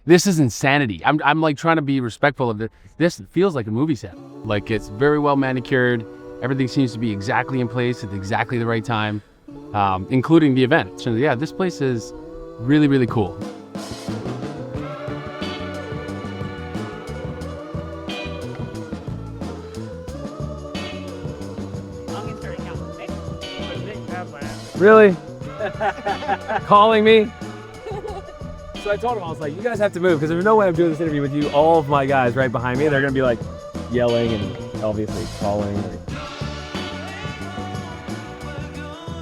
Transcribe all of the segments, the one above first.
This is insanity. I'm like trying to be respectful of it. This feels like a movie set. Like it's very well manicured. Everything seems to be exactly in place at exactly the right time, including the event. So yeah, this place is really, really cool. Really? Calling me? So I told him, I was like, you guys have to move because there's no way I'm doing this interview with you. All of my guys right behind me, they're gonna be like yelling and obviously calling.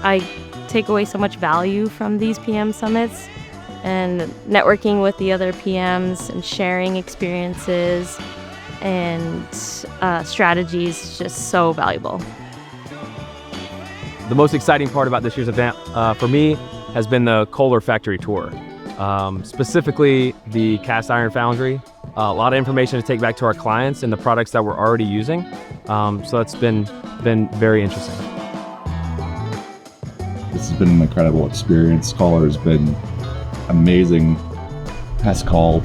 I take away so much value from these PM summits, and networking with the other PMs and sharing experiences and strategies is just so valuable. The most exciting part about this year's event for me has been the Kohler factory tour. Specifically the cast iron foundry. A lot of information to take back to our clients and the products that we're already using. So that's been very interesting. This has been an incredible experience. Kohler has been amazing. Has called.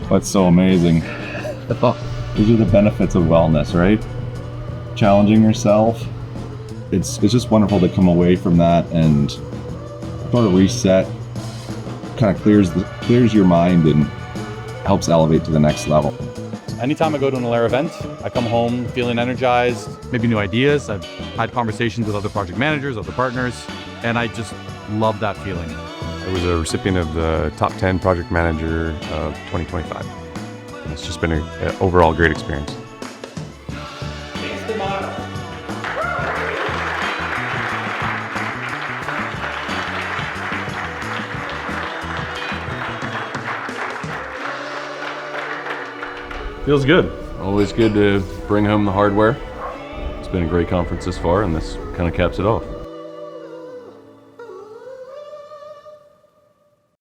But so amazing. These are the benefits of wellness, right? Challenging yourself. It's just wonderful to come away from that and sort of reset, kind of clears your mind and helps elevate to the next level. Anytime I go to an Alair event, I come home feeling energized, maybe new ideas. I've had conversations with other project managers, other partners, and I just love that feeling. I was a recipient of the Top 10 Project Manager of 2025. And it's just been an overall great experience. Feels good. Always good to bring home the hardware. It's been a great conference this far, and this kind of caps it off.